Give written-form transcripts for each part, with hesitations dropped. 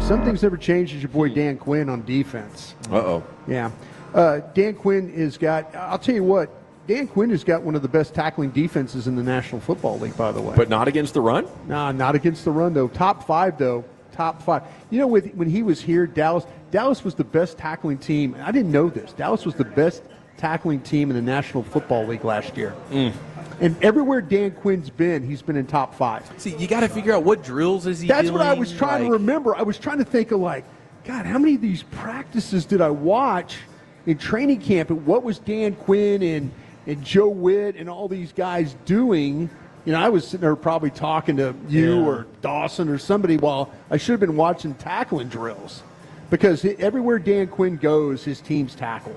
Something's never changed is your boy Dan Quinn on defense. Uh-oh. Yeah. Dan Quinn has got, I'll tell you what, Dan Quinn has got one of the best tackling defenses in the National Football League, by the way. But not against the run? Nah, not against the run, though. Top 5, though. Top 5. You know, when he was here, Dallas was the best tackling team. I didn't know this. Dallas was the best tackling team in the National Football League last year. And everywhere Dan Quinn's been, he's been in top 5. See, you got to figure out what drills is he That's doing. what I was trying to remember. I was trying to think of, like, God, how many of these practices did I watch in training camp? And what was Dan Quinn and Joe Witt and all these guys doing? You know, I was sitting there probably talking to you or Dawson or somebody while I should have been watching tackling drills. Because everywhere Dan Quinn goes, his teams tackle.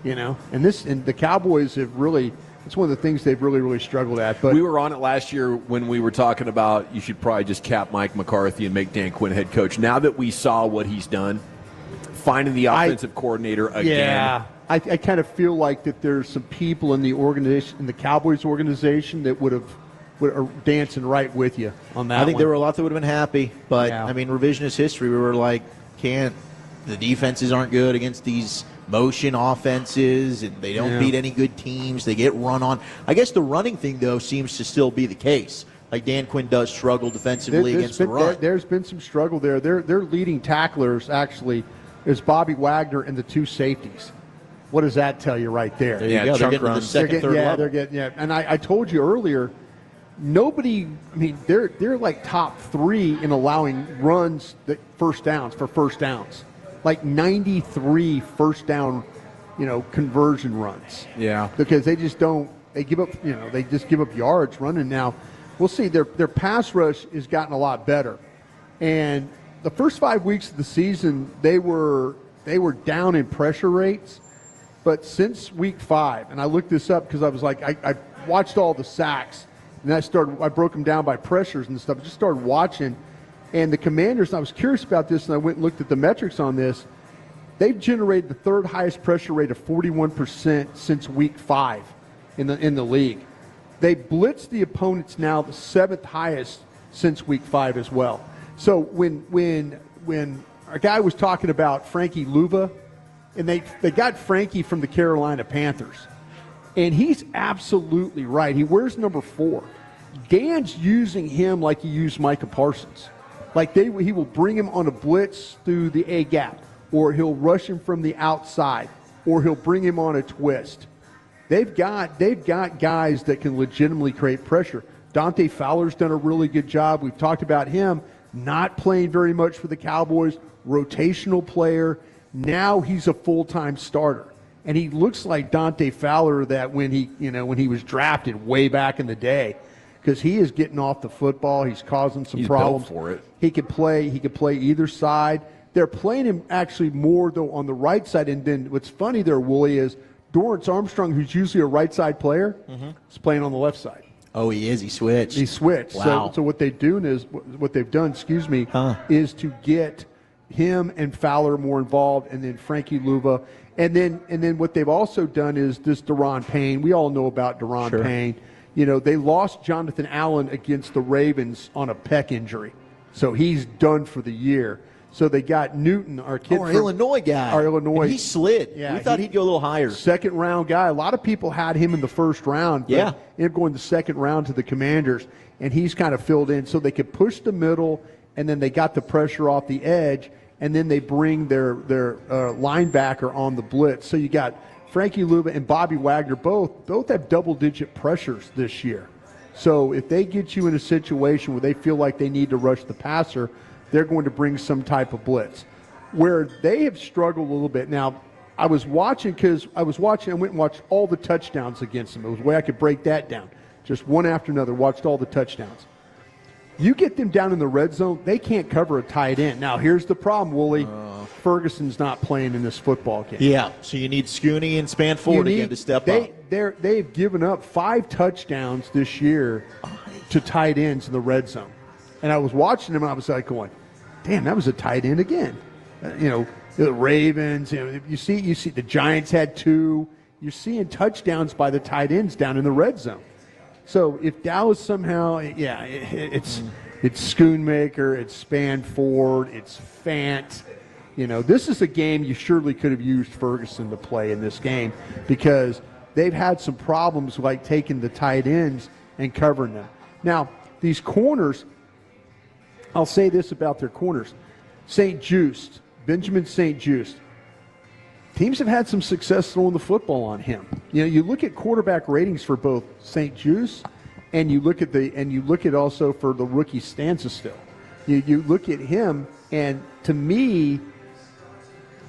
You know? And the Cowboys have really – it's one of the things they've really, really struggled at. But we were on it last year when we were talking about you should probably just cap Mike McCarthy and make Dan Quinn head coach. Now that we saw what he's done, finding the offensive coordinator again. Yeah, I kind of feel like that there's some people in the organization, in the Cowboys organization, that are dancing right with you on that. I think there were a lot that would have been happy, but I mean, revisionist history. We were like, the defenses aren't good against these motion offenses, and they don't beat any good teams. They get run on. I guess the running thing, though, seems to still be the case. Like Dan Quinn does struggle defensively against the run. There's been some struggle there. Their leading tacklers actually is Bobby Wagner and the 2 safeties. What does that tell you right there? There you go. They're getting to the second, third level. And I told you earlier, nobody. I mean, they're like top 3 in allowing runs for first downs. Like 93 first down, conversion runs. Yeah. Because they just don't. They give up. They just give up yards running. Now, we'll see. Their pass rush has gotten a lot better, and the first 5 weeks of the season they were down in pressure rates, but since week 5, and I looked this up because I was like, I watched all the sacks, and I broke them down by pressures and stuff. I just started watching. And the Commanders, and I was curious about this, and I went and looked at the metrics on this. They've generated the 3rd highest pressure rate of 41% since week 5 in the league. They blitzed the opponents now the 7th highest since week 5 as well. So when our guy was talking about Frankie Luva, and they got Frankie from the Carolina Panthers, and he's absolutely right. He wears number 4. Dan's using him like he used Micah Parsons. Like he will bring him on a blitz through the A gap, or he'll rush him from the outside, or he'll bring him on a twist. They've got guys that can legitimately create pressure. Dante Fowler's done a really good job. We've talked about him not playing very much for the Cowboys, rotational player. Now he's a full-time starter, and he looks like Dante Fowler that when he was drafted way back in the day. Because he is getting off the football, he's causing some problems. Built for it. He could play either side. They're playing him actually more though on the right side. And then what's funny there, Wooly, is Dorrance Armstrong, who's usually a right side player, is playing on the left side. Oh, he is. He switched. He switched. Wow. So what they've done is to get him and Fowler more involved, and then Frankie Luva, and then what they've also done is this Daron Payne. We all know about Daron Payne. They lost Jonathan Allen against the Ravens on a pec injury. So he's done for the year. So they got Newton, our kid our Illinois guy. Our Illinois. And he slid. Yeah, we thought he'd go a little higher. Second-round guy. A lot of people had him in the first round. But ended up going the second round to the Commanders, and he's kind of filled in. So they could push the middle, and then they got the pressure off the edge, and then they bring their linebacker on the blitz. So you got Frankie Luva and Bobby Wagner both have double-digit pressures this year. So if they get you in a situation where they feel like they need to rush the passer, they're going to bring some type of blitz. Where they have struggled a little bit. Now, I went and watched all the touchdowns against them. It was a way I could break that down. Just one after another, watched all the touchdowns. You get them down in the red zone, they can't cover a tight end. Now, here's the problem, Wooly. Ferguson's not playing in this football game. Yeah, so you need Scooney and Spanford again to step up. They've given up 5 touchdowns this year to tight ends in the red zone. And I was watching them, and I was like going, damn, that was a tight end again. The Ravens, you see the Giants had 2. You're seeing touchdowns by the tight ends down in the red zone. So if Dallas somehow, It's Schoonmaker, it's Spanford, it's Fant. This is a game you surely could have used Ferguson to play in this game because they've had some problems like taking the tight ends and covering them. Now, these corners, I'll say this about their corners. Benjamin St. Just. Teams have had some success throwing the football on him. You look at quarterback ratings for both St. Just and you look at also for the rookie Stanza still. You look at him, and to me,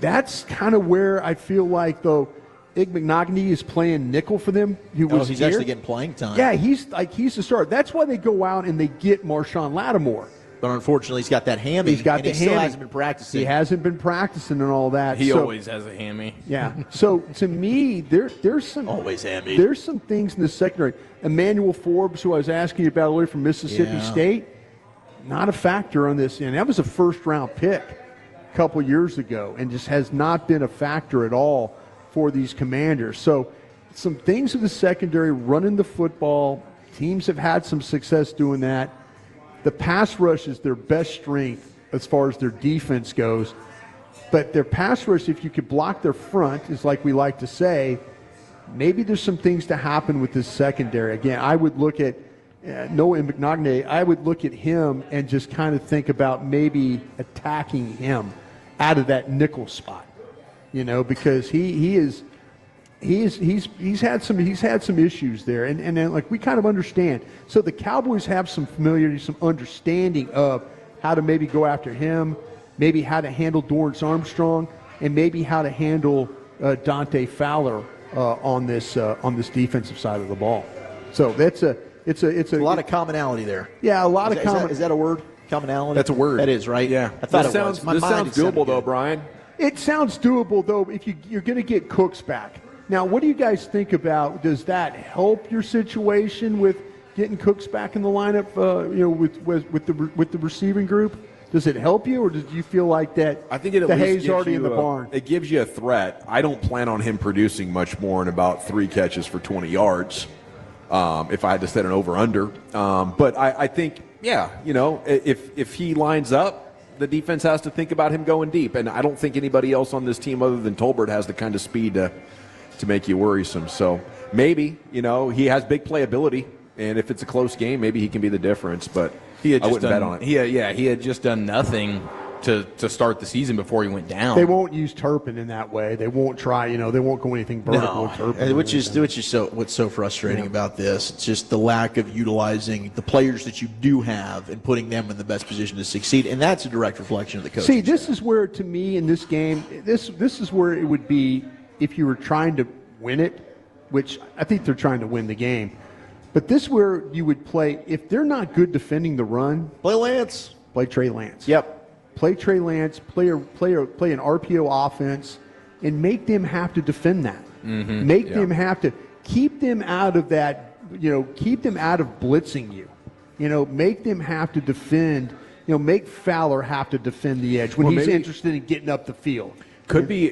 that's kind of where I feel like though Ig McNogany is playing nickel for them. He's actually getting playing time. Yeah, he's the starter. That's why they go out and they get Marshawn Lattimore. But unfortunately, he's got that hammy. He still hasn't been practicing. He hasn't been practicing and all that. He always has a hammy. Yeah. So to me, there's some always hammy. There's some things in the secondary. Emmanuel Forbes, who I was asking you about earlier from Mississippi State, not a factor on this. And that was a first-round pick a couple years ago, and just has not been a factor at all for these Commanders. So some things in the secondary, running the football. Teams have had some success doing that. The pass rush is their best strength as far as their defense goes. But their pass rush, if you could block their front, is like we like to say, maybe there's some things to happen with this secondary. Again, I would look at Noah McNogany. I would look at him and just kind of think about maybe attacking him out of that nickel spot, because he's had some issues there, and then, like, we kind of understand. So the Cowboys have some familiarity, some understanding of how to maybe go after him, maybe how to handle Dorrance Armstrong, and maybe how to handle Dante Fowler on this defensive side of the ball. So it's a lot of commonality there. Yeah, a lot of commonality. Is that a word? Commonality. That's a word. That is, right? Yeah. I thought this sounds doable though, Brian. It sounds doable though if you're going to get Cooks back. Now, what do you guys think about? Does that help your situation with getting Cooks back in the lineup? With the receiving group, does it help you, or do you feel like that? I think it the hay's already in the barn. It gives you a threat. I don't plan on him producing much more than about 3 catches for 20 yards. If I had to set an over/under, but I think, if he lines up, the defense has to think about him going deep, and I don't think anybody else on this team other than Tolbert has the kind of speed to make you worrisome. So maybe, he has big playability, and if it's a close game, maybe he can be the difference, but I wouldn't bet on it. He had just done nothing to start the season before he went down. They won't use Turpin in that way. They won't try, they won't go anything vertical with Turpin. Which is what's so frustrating about this. It's just the lack of utilizing the players that you do have and putting them in the best position to succeed, and that's a direct reflection of the coach. See, this is where, to me, in this game, this is where it would be if you were trying to win it, which I think they're trying to win the game. But this is where you would play, if they're not good defending the run, play Lance. Play Trey Lance. Yep. Play Trey Lance, play an RPO offense, and make them have to defend that. Mm-hmm. Make them have to keep them out of that, keep them out of blitzing you. Make them have to defend, make Fowler have to defend the edge when he's interested in getting up the field. Could be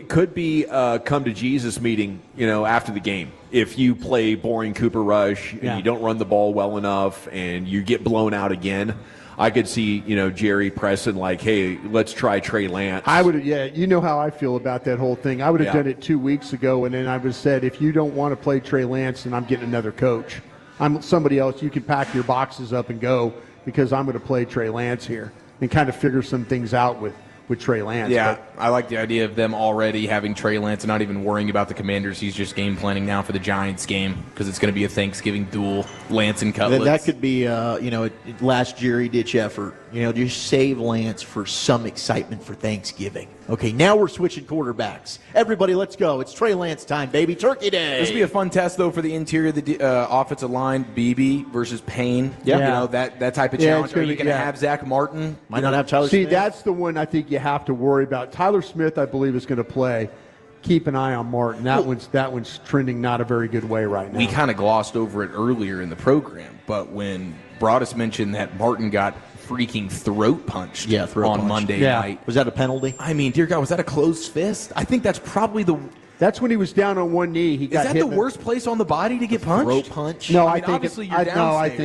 come to Jesus meeting, after the game. If you play boring Cooper Rush and you don't run the ball well enough and you get blown out again, I could see, Jerry pressing like, hey, let's try Trey Lance. I would, you know how I feel about that whole thing. I would have done it 2 weeks ago, and then I would have said, if you don't want to play Trey Lance, then I'm getting another coach. I'm somebody else. You can pack your boxes up and go because I'm going to play Trey Lance here and kind of figure some things out with Trey Lance. Yeah, I like the idea of them already having Trey Lance and not even worrying about the Commanders. He's just game planning now for the Giants game because it's going to be a Thanksgiving duel, Lance and Cutlets. That could be, last Jerry-ditch effort. Just save Lance for some excitement for Thanksgiving. Okay, now we're switching quarterbacks. Everybody, let's go. It's Trey Lance time, baby. Turkey Day. This will be a fun test, though, for the interior of the offensive line, Beebe versus Payne. Yeah. That type of challenge. Are you going to have Zach Martin? Might not have Tyler See, Smith. that's the one I think you have to worry about. Tyler Smith, I believe, is going to play. Keep an eye on Martin. That one's trending not a very good way right now. We kind of glossed over it earlier in the program, but when Broaddus mentioned that Martin got freaking throat punched on Monday night. Was that a penalty? I mean, dear God, was that a closed fist? I think that's probably That's when he was down on one knee. He got Is that hit the worst place on the body to get punched? Throat punch. No, I I mean, think obviously it, you're I downstairs.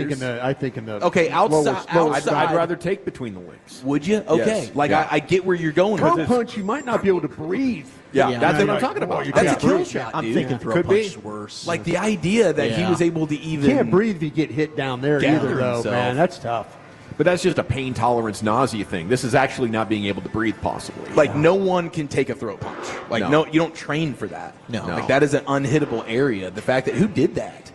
think in the Okay, outside- outside. I'd rather take between the legs. Would you? Okay. Yes. Like, Yeah. I get where you're going with throat this. punch. You might not be able to breathe. Yeah, Yeah, that's no, what I'm you're talking like, about. oh, you That's a can't kill breathe. shot, I'm dude. thinking throat Could punch be. is worse. Like, the idea that he Yeah. was able to even... Can't breathe if you get hit down there Gather either, though, himself. man. That's tough. But that's just a pain tolerance nausea thing. This is actually not being able to breathe, possibly. Like, no one can take a throat punch. Like, No. no, you don't train for that. No. Like, that is an unhittable area. The fact that, who did that?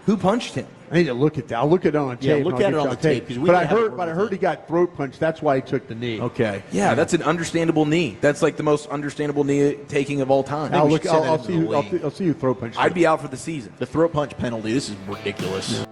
Who punched him? I need to look at that. I'll look at it on tape. Yeah, and look I'll at get it on you the tape, 'cause we But I have it heard, worth he got throat punched. That's why he took the knee. Okay. Yeah, that's an understandable knee. That's like the most understandable knee taking of all time. I'll we look. should send I'll it see into you. the league. I'll see you throw punch. I'd be out for the season. The throat punch penalty. This is ridiculous.